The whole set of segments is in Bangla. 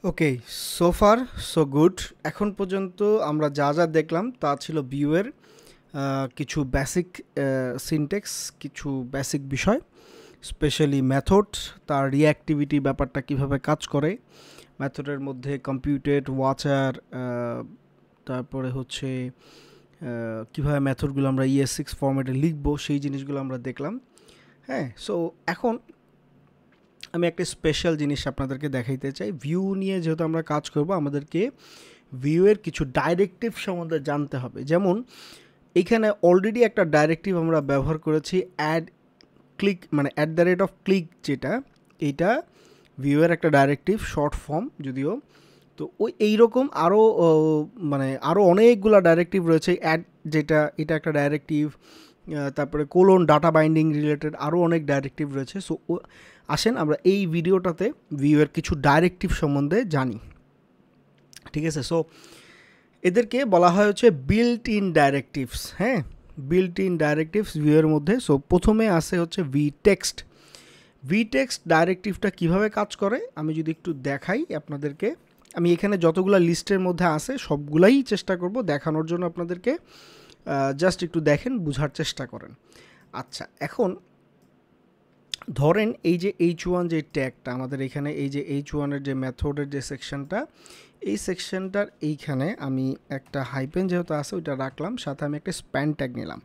ওকে, সো ফার সো গুড। এখন পর্যন্ত আমরা যা যা দেখলাম তা ছিল ভিউয়ের কিছু বেসিক সিনটেক্স, কিছু বেসিক বিষয়, স্পেশালি মেথড, তার রিঅ্যাক্টিভিটি ব্যাপারটা কিভাবে কাজ করে, মেথডের মধ্যে কম্পিউটেড ওয়াচার, তারপরে হচ্ছে কিভাবে মেথডগুলো আমরা ES6 ফরম্যাটে লিখবো সেই জিনিসগুলো আমরা দেখলাম। হ্যাঁ, সো এখন আমি একটা স্পেশাল জিনিস আপনাদেরকে দেখাইতে চাই। ভিউ নিয়ে যেহেতু আমরা কাজ করব, আমাদেরকে ভিউয়ের কিছু ডাইরেক্টিভ সম্বন্ধে জানতে হবে। যেমন এখানে অলরেডি একটা ডাইরেক্টিভ আমরা ব্যবহার করেছি, অ্যাড ক্লিক, মানে @click, যেটা এইটা ভিউয়ের একটা ডাইরেক্টিভ, শর্ট ফর্ম যদিও। তো ওই এইরকম আরও মানে আরও অনেকগুলো ডাইরেক্টিভ রয়েছে। অ্যাড, যেটা এটা একটা ডাইরেক্টিভ, তারপরে কোলন, ডাটা বাইন্ডিং রিলেটেড আরও অনেক ডাইরেক্টিভ রয়েছে। সো আসেন আমরা এই ভিডিওটাতে ভিউয়ের কিছু ডাইরেক্টিভ সম্বন্ধে জানি, ঠিক আছে? সো এদেরকে বলা হয় হচ্ছে বিল্ট ইন ডাইরেক্টিভস। হ্যাঁ, বিল্ট ইন ডাইরেক্টিভস ভিউয়ের মধ্যে। সো প্রথমে আসে হচ্ছে vtext। vtext ডাইরেক্টিভটা কিভাবে কাজ করে আমি যদি একটু দেখাই আপনাদেরকে। আমি এখানে যতগুলো লিস্টের মধ্যে আছে সবগুলাই চেষ্টা করব দেখানোর জন্য আপনাদেরকে। জাস্ট একটু দেখেন, বুঝার চেষ্টা করেন। আচ্ছা, এখন ধরেন এই যে H1 যে ট্যাগটা আমাদের এখানে, এই যে H1-এর যে মেথডের যে সেকশনটা, এই সেকশনটার এইখানে আমি একটা হাইপেন যেহেতু আছে ওইটা রাখলাম, সাথে আমি একটা স্প্যান ট্যাগ নিলাম।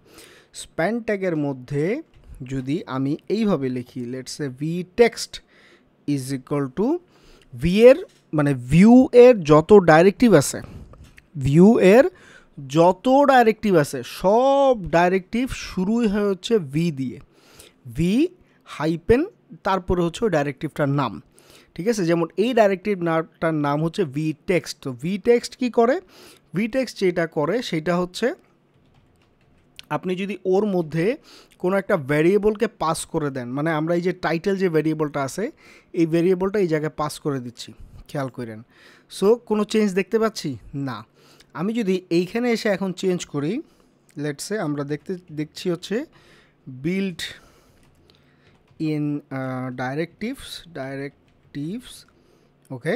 স্প্যান ট্যাগের মধ্যে যদি আমি এইভাবে লিখি, let's say vtext is equal to এর, মানে ভিউ এর যত ডাইরেক্টিভ আছে, ভিউ এর যত ডাইরেক্টিভ আছে সব ডাইরেক্টিভ শুরুই হয় হচ্ছে ভি দিয়ে, ভি হাইপেন, তারপরে হচ্ছে ওই ডাইরেক্টিভটার নাম, ঠিক আছে? যেমন এই ডাইরেক্টিভটার নাম হচ্ছে vtext। তো vtext কি করে? vtext যেটা করে সেটা হচ্ছে আপনি যদি ওর মধ্যে কোনো একটা ভ্যারিয়েবলকে পাস করে দেন, মানে আমরা এই যে টাইটেল যে ভ্যারিয়েবলটা আছে এই ভ্যারিয়েবলটা এই জায়গায় পাস করে দিচ্ছি, খেয়াল করেন। সো কোনো চেঞ্জ দেখতে পাচ্ছি না। আমি যদি এইখানে এসে এখন চেঞ্জ করি, লেটসে আমরা দেখছি হচ্ছে বিল্ড ইন ডাইরেক্টিভস, ওকে,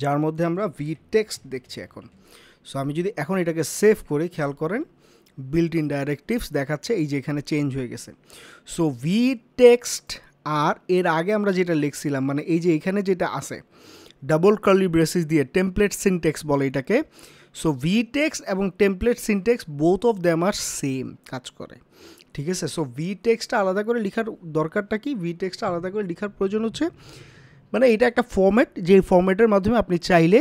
যার মধ্যে আমরা vtext দেখছি এখন। সো আমি যদি এখন এটাকে সেভ করি, খেয়াল করেন বিল্ট ইন ডাইরেক্টিভস দেখাচ্ছে, এই যে এখানে চেঞ্জ হয়ে গেছে। সো vtext, আর এর আগে আমরা যেটা লিখছিলাম, মানে এই যে এখানে যেটা আছে ডাবল কার্লি ব্রেসিস দিয়ে টেমপ্লেট সিনটেক্স বলে এটাকে। সো vtext এবং template syntax both of them are same কাজ করে, ঠিক আছে? সো vtextটা আলাদা করে লেখার দরকারটা কি? vtextটা আলাদা করে লেখার প্রয়োজন হচ্ছে, মানে এটা একটা ফরম্যাট, যে ফরম্যাটের মাধ্যমে আপনি চাইলে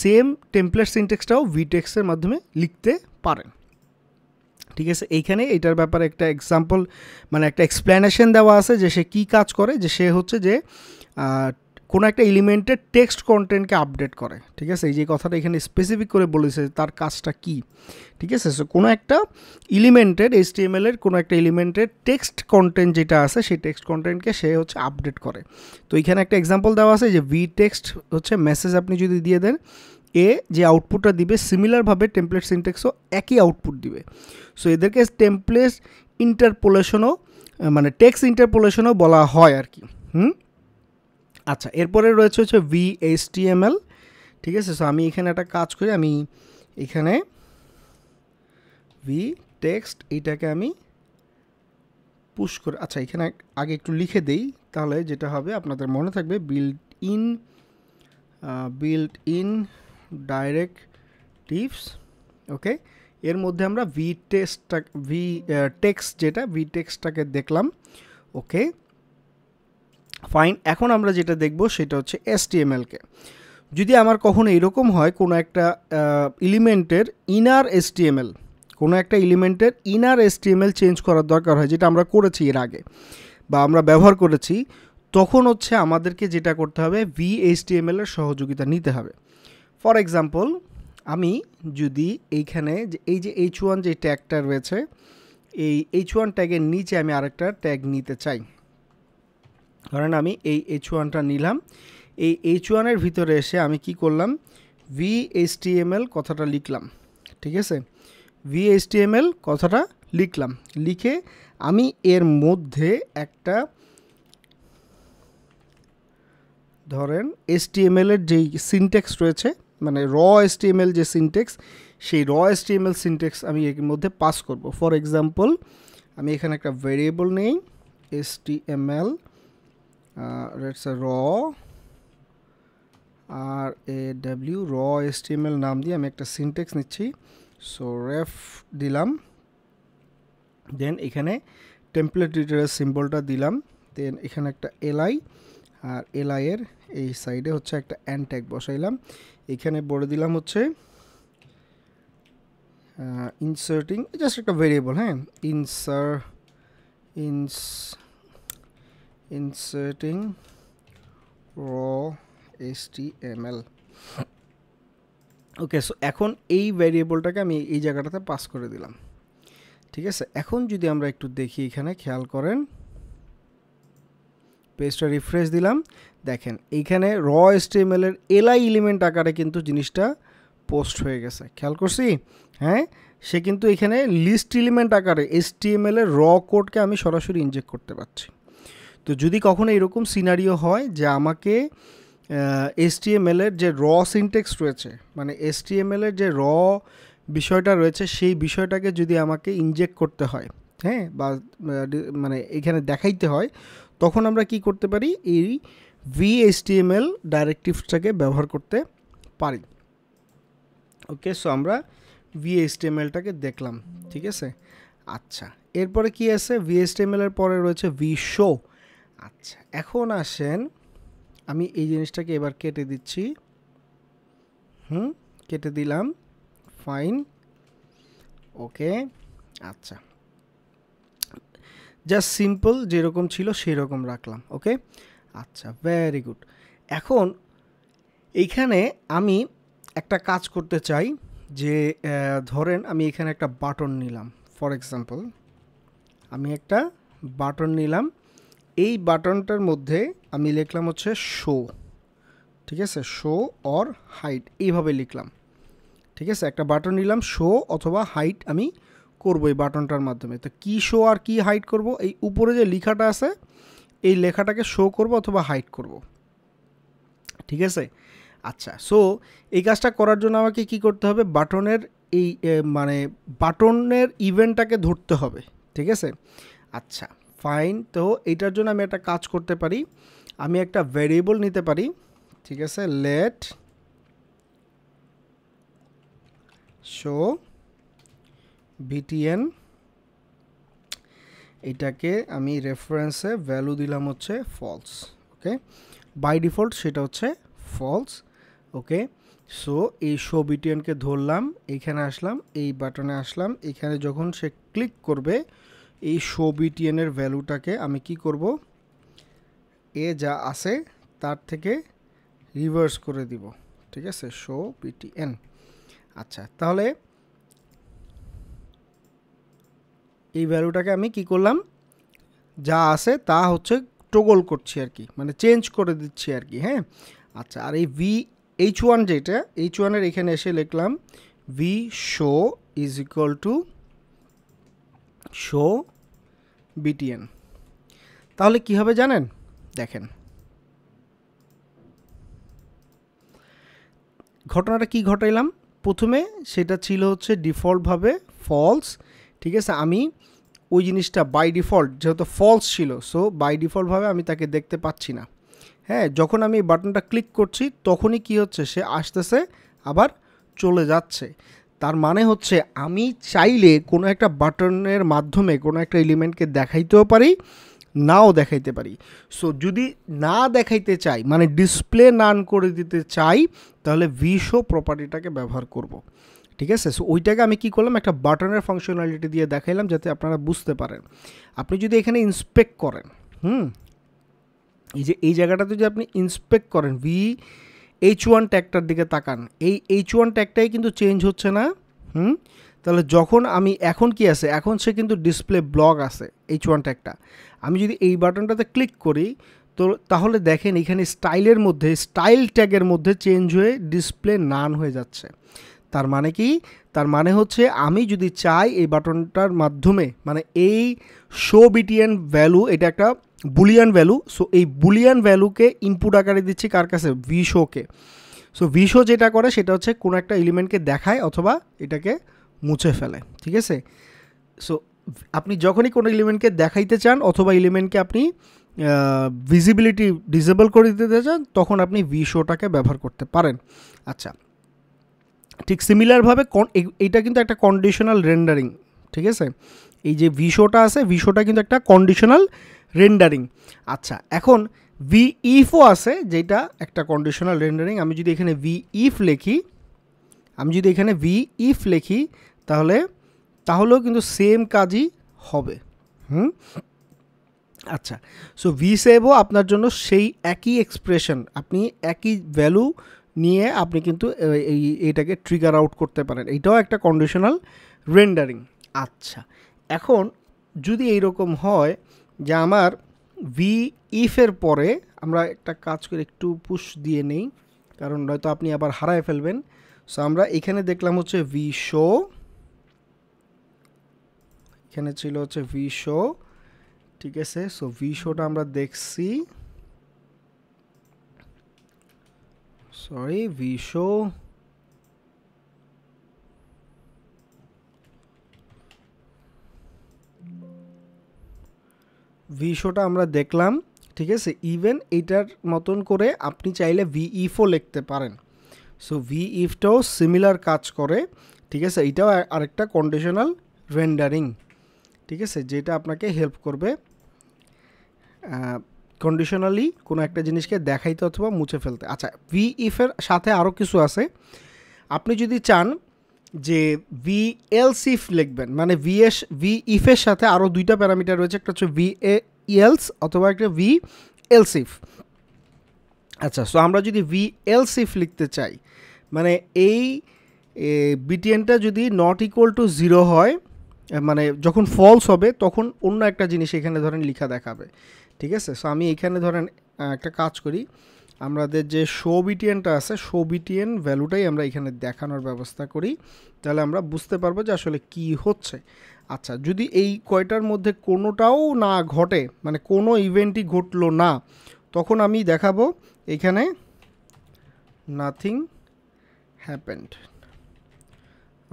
সেম টেমপ্লেট সিনটেক্সটাও vtextএর মাধ্যমে লিখতে পারেন, ঠিক আছে? এইখানে এটার ব্যাপারে একটা এক্সাম্পল, মানে একটা এক্সপ্লেনেশন দেওয়া আছে যে সে কী কাজ করে, যে সে হচ্ছে যে কোনো একটা এলিমেন্টের টেক্সট কন্টেন্টকে আপডেট করে, ঠিক আছে? এই যে কথাটা এখানে স্পেসিফিক করে বলেছে তার কাজটা কি, ঠিক আছে? সো কোনো একটা এলিমেন্টের HTML-এর কোনো একটা এলিমেন্টের টেক্সট কন্টেন্ট যেটা আছে সেই টেক্সট কন্টেন্টকে সে হচ্ছে আপডেট করে। তো এখানে একটা এক্সাম্পল দেওয়া আছে যে vtext হচ্ছে মেসেজ আপনি যদি দিয়ে দেন, এ যে আউটপুটটা দিবে সিমিলারভাবে টেমপ্লেট সিনটেক্সও একই আউটপুট দিবে। সো এদেরকে টেমপ্লেট ইন্টারপোলেশনও, মানে টেক্সট ইন্টারপোলেশনও বলা হয় আর কি। আচ্ছা, এরপরে রয়েছে হচ্ছে vhtml, ঠিক আছে? সো আমি এখানে একটা কাজ করি, আমি এখানে vtext এইটাকে আমি পুশ করে, আচ্ছা এখানে আগে একটু লিখে দেই, তাহলে যেটা হবে আপনাদের মনে থাকবে, বিল্ট ইন ডাইরেক্টিভস, ওকে। এর মধ্যে আমরা vtext যেটা vtextটাকে দেখলাম, ওকে ফাইন। এখন আমরা যেটা দেখব সেটা হচ্ছে HTML-কে। যদি আমার কখনো এরকম হয় কোনো একটা এলিমেন্টের ইনার HTML চেঞ্জ করার দরকার হয়, যেটা আমরা করেছি এর আগে বা আমরা ব্যবহার করেছি, তখন হচ্ছে আমাদেরকে যেটা করতে হবে vhtml-এর সহযোগিতা নিতে হবে। ফর এক্সাম্পল, আমি যদি এইখানে এই যে H1 যে ট্যাগটা রয়েছে, এই H1 ট্যাগের নিচে আমি আরেকটা ট্যাগ নিতে চাই, কারণ আমি এই H1টা নিলাম, এই H1-এর ভিতরে এসে আমি কি করলাম, vhtml কথাটা লিখলাম, ঠিক আছে? vhtml কথাটা লিখলাম, লিখে আমি এর মধ্যে একটা ধরেন HTML এর যেই সিনট্যাক্স রয়েছে, মানে র HTML যে সিনট্যাক্স, সেই র HTML সিনট্যাক্স আমি এর মধ্যে পাস করব। ফর এক্সাম্পল আমি এখানে একটা ভেরিয়েবল নেই HTML, লেটস র র HTML নাম দিয়ে আমি একটা সিনট্যাক্স নিচ্ছি। সো রেফ দিলাম, দেন এখানে টেমপ্লেট এডিটরের সিম্বলটা দিলাম, দেন এখানে একটা এলআই, আর এলআই এর এই সাইডে হচ্ছে একটা অ্যান্ড ট্যাগ বসাইলাম। এখানে বলে দিলাম হচ্ছে ইনসার্টিং, জাস্ট একটা ভেরিয়েবল, হ্যাঁ, ইনসার্টিং র HTML। ওকে, সো এখন এই ভেরিয়েবলটাকে আমি এই জায়গাটাতে পাস করে দিলাম। ঠিক আছে, এখন যদি আমরা একটু দেখি, এখানে খেয়াল করেন, পেজটা রিফ্রেশ দিলাম, দেখেন এইখানে র HTML এর এলআই এলিমেন্ট আকারে কিন্তু জিনিসটা পোস্ট হয়ে গেছে। খেয়াল করছি? হ্যাঁ, সে কিন্তু এখানে লিস্ট এলিমেন্ট আকারে HTML এর র কোডকে আমি সরাসরি ইনজেক্ট করতে পারছি। তো যদি কখনো এরকম সিনারিও হয় যে আমাকে HTML এর যে র সিনট্যাক্স রয়েছে, মানে HTML এর যে র বিষয়টা রয়েছে, সেই বিষয়টাকে যদি আমাকে ইনজেক্ট করতে হয়, হ্যাঁ, বা মানে এখানে দেখাইতে হয়, তখন আমরা কি করতে পারি, এই VHTML ডাইরেক্টিভসটাকে ব্যবহার করতে পারি। ওকে, সো আমরা VHTMLটাকে দেখলাম। ঠিক আছে, আচ্ছা, এরপরে কি আছে, VHTML এর পরে রয়েছে vShow। আচ্ছা, এখন আসেন, আমি এই জিনিসটাকে এবার কেটে দিচ্ছি, কেটে দিলাম, ফাইন, ওকে। আচ্ছা, জাস্ট সিম্পল যেরকম ছিল সেই রকম রাখলাম। ওকে, আচ্ছা, ভেরি গুড। এখন এইখানে আমি একটা কাজ করতে চাই, যে ধরেন আমি এখানে একটা বাটন নিলাম, ফর এক্সাম্পল আমি একটা বাটন নিলাম, এই বাটনটার মধ্যে আমি লিখলাম হচ্ছে শো। ঠিক আছে, শো অর হাইড, এইভাবে লিখলাম। ঠিক আছে, একটা বাটন নিলাম, শো অথবা হাইড আমি করবো এই বাটনটার মাধ্যমে। তো কি শো আর কি হাইড করব, এই উপরে যে লেখাটা আছে এই লেখাটাকে শো করব অথবা হাইড করব। ঠিক আছে, আচ্ছা, সো এই কাজটা করার জন্য আমাকে কি করতে হবে, বাটনের এই মানে বাটনের ইভেন্টটাকে ধরতে হবে। ঠিক আছে, আচ্ছা, ফাইন। তো এইটার জন্য আমি একটা কাজ করতে পারি, আমি একটা ভেরিয়েবল নিতে পারি। ঠিক আছে, লেট শো btn, এটাকে আমি রেফারেন্সে ভ্যালু দিলাম হচ্ছে ফলস। ওকে, বাই ডিফল্ট সেটা হচ্ছে ফলস। ওকে, সো এই শো btnকে ধরলাম, এইখানে আসলাম, এই বাটনে আসলাম, এখানে যখন সে ক্লিক করবে এই শো btn এর ভ্যালুটাকে আমি কি করব, এ যা আছে তার থেকে রিভার্স করে দিব। ঠিক আছে, শো btn। আচ্ছা, তাহলে এই ভ্যালুটাকে আমি কি করলাম, যা আছে তা হচ্ছে টগল করছি আর কি, মানে চেঞ্জ করে দিচ্ছি আর কি। হ্যাঁ, আচ্ছা, আর এই h1 যেটা, h1 এর এখানে এসে লিখলাম vShow is equal to show btn। তাহলে কি হবে জানেন, দেখেন ঘটনাটা কি ঘটাইলাম। প্রথমে সেটা ছিল হচ্ছে ডিফল্টভাবে ফলস। ঠিক আছে, আমি ওই জিনিসটা বাই ডিফল্ট যেহেতু ফলস ছিল, সো বাই ডিফল্টভাবে আমি তাকে দেখতে পাচ্ছি না। হ্যাঁ, যখন আমি বাটনটা ক্লিক করছি তখনই কি হচ্ছে, সে আসতেছে আবার চলে যাচ্ছে। তার মানে হচ্ছে আমি চাইলে কোনো একটা বাটনের মাধ্যমে কোনো একটা এলিমেন্টকে দেখাইতেও পারি, নাও দেখাইতে পারি। সো যদি না দেখাইতে চাই, মানে ডিসপ্লে নান করে দিতে চাই, তাহলে vShow প্রপার্টিটাকে ব্যবহার করব। ঠিক আছে, সো ওইটাকে আমি কি করলাম, একটা বাটনের ফাংশনালিটি দিয়ে দেখাইলাম যাতে আপনারা বুঝতে পারেন। আপনি যদি এখানে ইন্সপেক্ট করেন, এই যে এই জায়গাটাতে যদি আপনি ইন্সপেক্ট করেন, h1 ট্যাগটার দিকে তাকান, এই h1 ট্যাগটাই কিন্তু চেঞ্জ হচ্ছে না। তাহলে যখন আমি এখন কি আছে, এখন সে কিন্তু ডিসপ্লে ব্লক আছে h1 ট্যাগটা। আমি যদি এই বাটনটাতে ক্লিক করি, তো তাহলে দেখেন এখানে স্টাইলের মধ্যে, স্টাইল ট্যাগের মধ্যে চেঞ্জ হয়ে ডিসপ্লে নান হয়ে যাচ্ছে। তার মানে কি, তার মানে হচ্ছে আমি যদি চাই এই বাটনটার মাধ্যমে, মানে এই শো btn ভ্যালু, এটা একটা বুলিয়ান ভ্যালু। সো এই বুলিয়ান ভ্যালুকে ইনপুট আকারে দিচ্ছি কার কাছে, ভি শোকে। সো ভি শো যেটা করে সেটা হচ্ছে কোনো একটা এলিমেন্টকে দেখায় অথবা এটাকে মুছে ফেলে, ঠিক আছে। সো আপনি যখনই কোনো এলিমেন্টকে দেখাইতে চান অথবা এলিমেন্টকে আপনি ভিজিবিলিটি ডিসেবল করে দিতে চান তখন আপনি ভি শোটাকে ব্যবহার করতে পারেন। আচ্ছা, ঠিক সিমিলারভাবে এইটা কিন্তু একটা কন্ডিশনাল রেন্ডারিং, ঠিক আছে। এই যে ভি শোটা আছে, ভি শোটা কিন্তু একটা কন্ডিশনাল রেন্ডারিং। আচ্ছা, এখন ভি ইফও আছে যেটা একটা কন্ডিশনাল রেন্ডারিং। আমি যদি এখানে ভি ইফ লিখি তাহলেও কিন্তু সেম কাজই হবে। আচ্ছা, সো ভি সেভও আপনার জন্য সেই একই এক্সপ্রেশন, আপনি একই ভ্যালু নিয়ে আপনি কিন্তু এইটাকে ট্রিগার আউট করতে পারেন। এইটাও একটা কন্ডিশনাল রেন্ডারিং। আচ্ছা, এখন যদি এইরকম হয় যে আমার ভি ইফের পরে আমরা একটা কাজ করে একটু পুশ দিয়ে নেই, কারণ নয়তো আপনি আবার হারায় ফেলবেন। সো আমরা এখানে দেখলাম হচ্ছে ভি শো, এখানে ছিল হচ্ছে ভি শো, ঠিক আছে। সো ভি শোটা আমরা দেখছি, সরি ভি শো, ভি শোটা আমরা দেখলাম, ঠিক আছে। ইভেন এইটার মতন করে আপনি চাইলে ভি ইফও লিখতে পারেন। সো ভি ইফটাও সিমিলার কাজ করে, ঠিক আছে। এটাও আরেকটা কন্ডিশনাল রেন্ডারিং, ঠিক আছে, যেটা আপনাকে হেল্প করবে কন্ডিশনালি কোনো একটা জিনিসকে দেখাইতে অথবা মুছে ফেলতে। আচ্ছা, ভি ইফের সাথে আরও কিছু আছে। আপনি যদি চান যে ভি এলস ইফ লিখবেন, মানে ভি ইফের সাথে আরও দুইটা প্যারামিটার রয়েছে, একটা হচ্ছে ভি এলস অথবা একটা ভি এলস ইফ। আচ্ছা, সো আমরা যদি ভি এলস ইফ লিখতে চাই, মানে এই বিটিএনটা যদি নট ইকুয়াল টু 0 হয়, মানে যখন ফলস হবে তখন অন্য একটা জিনিস এখানে ধরেন লেখা দেখাবে, ঠিক আছে। সো আমি এখানে ধরেন একটা কাজ করি, আমাদের যে শো বিটিএনটা আছে, শো বিটিএন ভ্যালুটাই আমরা এখানে দেখানোর ব্যবস্থা করি, তাহলে আমরা বুঝতে পারবো যে আসলে কি হচ্ছে। আচ্ছা, যদি এই কয়টার মধ্যে কোনোটাও না ঘটে, মানে কোনো ইভেন্টই ঘটলো না, তখন আমি দেখাবো এখানে nothing happened,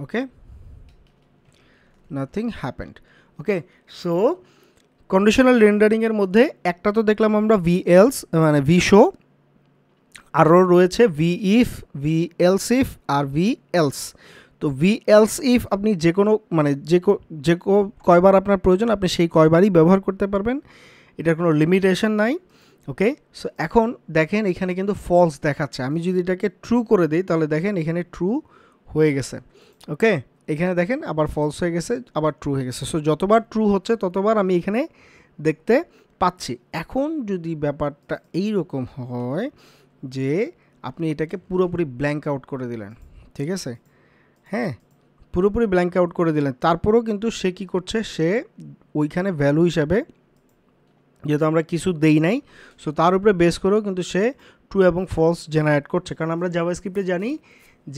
okay, nothing happened, okay. So conditional রেন্ডারিংয়ের মধ্যে একটা তো দেখলাম আমরা ভি এলস, মানে ভি শো, আরও রয়েছে v if, v else if আর ভি এলস। তো ভি এলস ইফ আপনি যে কোনো মানে যে কয়বার আপনার প্রয়োজন আপনি সেই কয়বারই ব্যবহার করতে পারবেন, এটার কোনো লিমিটেশন নাই, ওকে। সো এখন দেখেন এখানে কিন্তু ফলস দেখাচ্ছে, আমি যদি এটাকে ট্রু করে দিই তাহলে দেখেন এখানে ট্রু হয়ে গেছে, ওকে। এখানে দেখেন আবার ফলস হয়ে গেছে, আবার ট্রু হয়ে গেছে। সো যতবার ট্রু হচ্ছে ততবার আমি এখানে দেখতে পাচ্ছি। এখন যদি ব্যাপারটা এইরকম হয় যে আপনি এটাকে পুরোপুরি ব্ল্যাঙ্ক আউট করে দিলেন, ঠিক আছে, হ্যাঁ, পুরোপুরি ব্ল্যাঙ্ক আউট করে দিলেন, তারপরেও কিন্তু সে কী করছে, সে ওইখানে ভ্যালু হিসাবে যেহেতু আমরা কিছু দেই নাই, সো তার উপরে বেস করেও কিন্তু সে ট্রু এবং ফলস জেনারেট করছে, কারণ আমরা জাভাস্ক্রিপ্টে জানি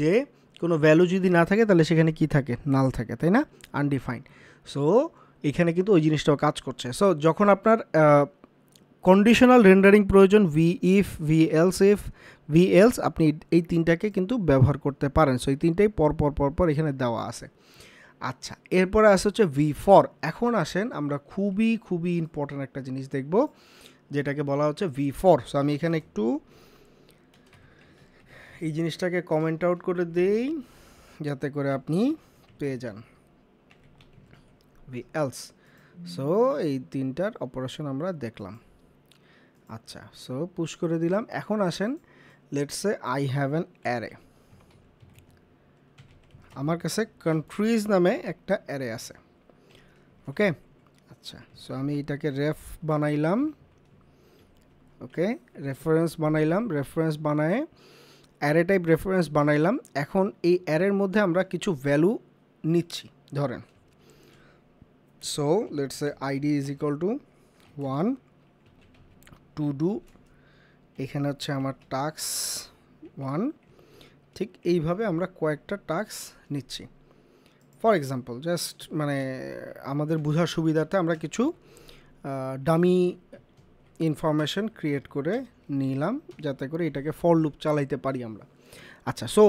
যে কোনো ভ্যালু যদি না থাকে তাহলে সেখানে কি থাকে, নাল থাকে, তাই না, আনডিফাইন্ড। সো এখানে কিন্তু ওই জিনিসটাও কাজ করছে। সো যখন আপনার কন্ডিশনাল রেন্ডারিং প্রয়োজন, ভি ইফ, ভি এলস, আপনি এই তিনটাকে কিন্তু ব্যবহার করতে পারেন। সো এই তিনটাই পর এখানে দেওয়া আছে। আচ্ছা, এরপরে আসে হচ্ছে ভি ফর। এখন আসেন আমরা খুবই ইম্পর্ট্যান্ট একটা জিনিস দেখব, যেটাকে বলা হচ্ছে ভি ফর। সো আমি এখানে একটু এই জিনিসটাকে কমেন্ট আউট করে দেই যাতে করে আপনি পেয়ে যান ভি এলস। সো এই তিনটার অপারেশন আমরা দেখলাম। আচ্ছা, সো পুশ করে দিলাম। এখন আসেন, let's say I have an array, আমার কাছে কান্ট্রিজ নামে একটা অ্যারে আছে, ওকে। আচ্ছা, সো আমি এটাকে রেফ বানাইলাম, ওকে, রেফারেন্স বানায় অ্যারে টাইপ রেফারেন্স বানাইলাম। এখন এই অ্যারের মধ্যে আমরা কিছু ভ্যালু নিচ্ছি, ধরেন so let's say ID is equal to 1, to do, এখানে হচ্ছে আমার টাস্ক 1, ঠিক এইভাবে আমরা কয়েকটা টাস্ক নিচ্ছি। ফর এক্সাম্পল জাস্ট মানে আমাদের বোঝার সুবিধার্থে আমরা কিছু ডামি ইনফরমেশন ক্রিয়েট করে নিলাম যাতে করে এটাকে ফর লুপ চালাইতে পারি আমরা। আচ্ছা, সো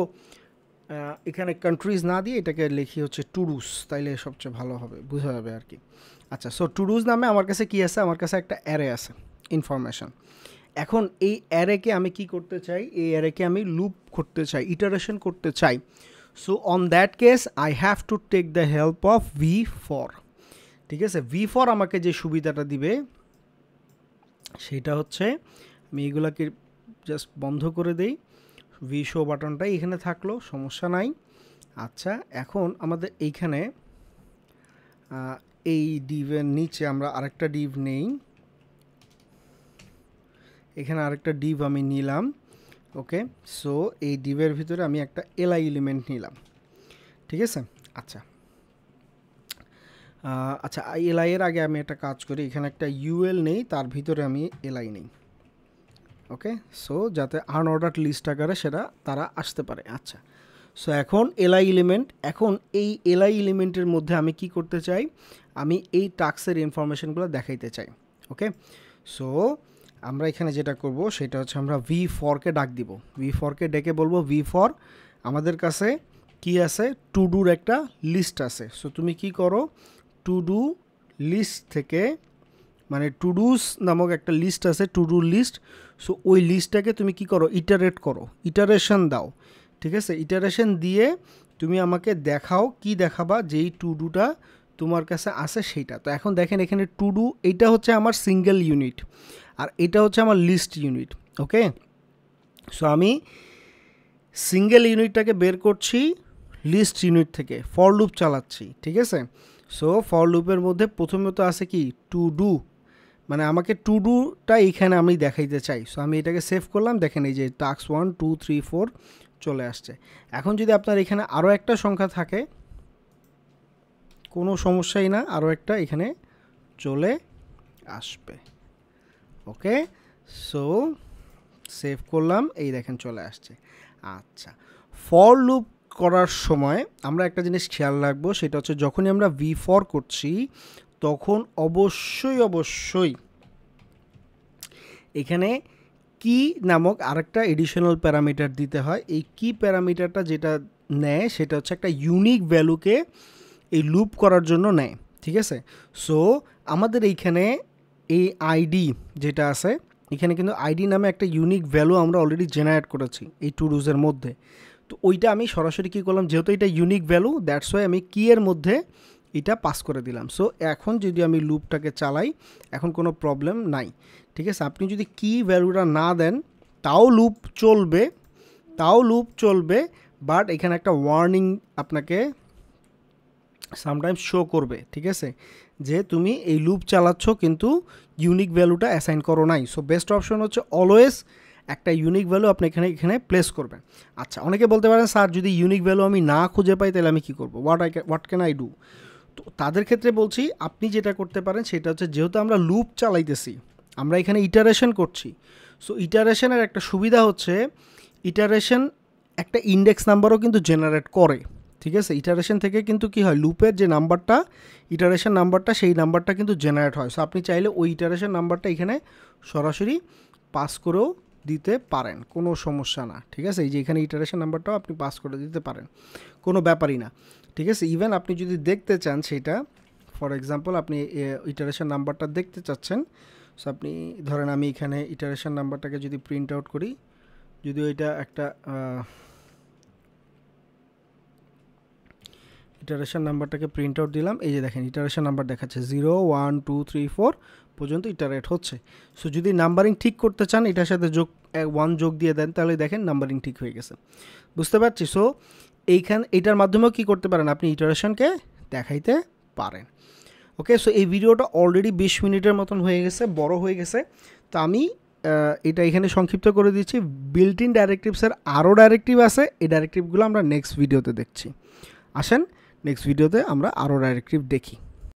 এখানে কান্ট্রিজ না দিয়ে এটাকে লিখি হচ্ছে টুডুস, তাইলে সবচেয়ে ভালো হবে, বোঝা যাবে আর কি। আচ্ছা, সো টুডুস নামে আমার কাছে কি আছে, আমার কাছে একটা অ্যারে আছে ইনফরমেশন। এখন এই অ্যারেকে আমি কি করতে চাই, এই অ্যারেকে আমি লুপ করতে চাই, ইটারেশন করতে চাই। So on that case I have to take the help of v_for। ঠিক আছে, v_for আমাকে যে সুবিধাটা দিবে সেটা হচ্ছে, আমি এগুলাকে জাস্ট বন্ধ করে দেই, v_show বাটনটাই এখানে থাকলো, সমস্যা নাই। আচ্ছা, এখন আমাদের এইখানে এই ডিভের নিচে আমরা আরেকটা ডিভ নেই, এখানে আরেকটা ডিভ আমি নিলাম। ওকে, সো এই ডিভের ভিতরে আমি একটা এলআই এলিমেন্ট নিলাম। ঠিক আছে, আচ্ছা আচ্ছা, এলআই এর আগে আমি একটা কাজ করি, এখানে একটা ইউএল নেই, তার ভিতরে আমি এলআই নেই। ওকে, সো যাতে আনঅর্ডার্ড লিস্ট আকারে সেটা তারা আসতে পারে। আচ্ছা, সো এখন এলআই এলিমেন্ট, এখন এই এলআই এলিমেন্টের মধ্যে আমি কি করতে চাই, আমি এই টাস্কের ইনফরমেশনগুলো দেখাইতে চাই। ওকে, সো আমরা এখানে যেটা করব সেটা হচ্ছে আমরা v_for-কে ডাক দিব, v_for-কে ডেকে বলবো v_for আমাদের কাছে কি আছে, টু ডুর একটা লিস্ট আছে। সো তুমি কি করো, টু ডু লিস্ট থেকে, মানে টু ডুস নামক একটা লিস্ট আছে, টু ডু লিস্ট। সো ওই লিস্টটাকে তুমি কি করো, ইটারেট করো, ইটারেশন দাও। ঠিক আছে, ইটারেশন দিয়ে তুমি আমাকে দেখাও, কি দেখাবা, যেই টু ডুটা তোমার কাছে আছে সেইটা। তো এখন দেখেন এখানে টু ডু, এইটা হচ্ছে আমার সিঙ্গেল ইউনিট, আর এটা হচ্ছে আমার লিস্ট ইউনিট। ওকে, সো আমি সিঙ্গেল ইউনিটটাকে বের করছি লিস্ট ইউনিট থেকে, ফর লুপ চালাচ্ছি। ঠিক আছে, সো ফর লুপের মধ্যে প্রথমত আছে কি, টু ডু, মানে আমাকে টু ডুটা এইখানে আমি দেখাইতে চাই। সো আমি এটাকে সেভ করলাম, দেখেন এই যে টাস্ক 1 2 3 4 চলে আসছে। এখন যদি আপনার এখানে আরও একটা সংখ্যা থাকে, কোনো সমস্যাই না, আরও একটা এখানে চলে আসবে। ওকে, সো সেভ করলাম, এই দেখেন চলে আসছে। আচ্ছা, ফর লুপ করার সময় আমরা একটা জিনিস খেয়াল রাখবো, সেটা হচ্ছে যখনই আমরা v_for করছি তখন অবশ্যই এখানে কি নামক আরেকটা এডিশনাল প্যারামিটার দিতে হয়। এই কি প্যারামিটারটা যেটা নেয় সেটা হচ্ছে একটা ইউনিক ভ্যালুকে এই লুপ করার জন্য নেয়। ঠিক আছে, সো আমাদের এইখানে এই আইডি যেটা আছে, এখানে কিন্তু আইডি নামে একটা ইউনিক ভ্যালু আমরা অলরেডি জেনারেট করেছি এই টু ডুজের মধ্যে। তো ওইটা আমি সরাসরি কী করলাম, যেহেতু এটা ইউনিক ভ্যালু, দ্যাটস ওয়াই আমি কি এর মধ্যে এটা পাস করে দিলাম। সো এখন যদি আমি লুপটাকে চালাই, এখন কোনো প্রবলেম নাই। ঠিক আছে, আপনি যদি কি ভ্যালুটা না দেন তাও লুপ চলবে, বাট এখানে একটা ওয়ার্নিং আপনাকে সামটাইমস শো করবে। ঠিক আছে, যে তুমি এই লুপ চালাচ্ছ কিন্তু ইউনিক ভ্যালুটা অ্যাসাইন করো নাই। সো বেস্ট অপশন হচ্ছে অলওয়েজ একটা ইউনিক ভ্যালু আপনি এখানে প্লেস করবেন। আচ্ছা, অনেকে বলতে পারেন স্যার যদি ইউনিক ভ্যালু আমি না খুঁজে পাই তাহলে আমি কী করবো, হোয়াট ক্যান আই ডু? তো তাদের ক্ষেত্রে বলছি, আপনি যেটা করতে পারেন সেটা হচ্ছে, যেহেতু আমরা লুপ চালাইতেছি, আমরা এখানে ইটারেশন করছি। সো ইটারেশনের একটা সুবিধা হচ্ছে, ইটারেশন একটা ইন্ডেক্স নাম্বারও কিন্তু জেনারেট করে। ঠিক আছে, ইটারেশন থেকে কিন্তু কি হয়, লুপের যে নাম্বারটা, ইটারেশন নাম্বারটা, সেই নাম্বারটা কিন্তু জেনারেট হয়। সো আপনি চাইলে ওই ইটারেশন নাম্বারটা এখানে সরাসরি পাস করেও দিতে পারেন, কোনো সমস্যা না। ঠিক আছে, এই যে এখানে ইটারেশন নাম্বারটাও আপনি পাস করে দিতে পারেন, কোনো ব্যাপারই না। ঠিক আছে, ইভেন আপনি যদি দেখতে চান সেটা, ফর এক্সাম্পল আপনি ইটারেশন নাম্বারটা দেখতে চাচ্ছেন, সো আপনি ধরেন আমি এখানে ইটারেশন নাম্বারটাকে যদি প্রিন্ট আউট করি, যদিও এটা একটা ইটারেশন নাম্বারটাকে প্রিন্ট আউট দিলাম, এই যে দেখেন ইটারেশন নাম্বার দেখাচ্ছে 0 1 2 3 4 পর্যন্ত ইটারেট হচ্ছে। সো যদি নাম্বারিং ঠিক করতে চান এটার সাথে 1 যোগ দিয়ে দেন, তাহলে দেখেন নাম্বারিং ঠিক হয়ে গেছে, বুঝতে পারছি। সো এইটার মাধ্যমেও কী করতে পারেন, আপনি ইটারেশনকে দেখাইতে পারেন। ওকে, সো এই ভিডিওটা অলরেডি 20 মিনিটের মতন হয়ে গেছে, বড় হয়ে গেছে। তো আমি এটা এখানে সংক্ষিপ্ত করে দিচ্ছি। বিল্ট ইন ডাইরেক্টিভসের আরও ডাইরেক্টিভ আছে, এই ডাইরেক্টিভগুলো আমরা নেক্সট ভিডিওতে দেখছি। আসেন নেক্সট ভিডিওতে আমরা আরও ডাইরেক্টিভ দেখি।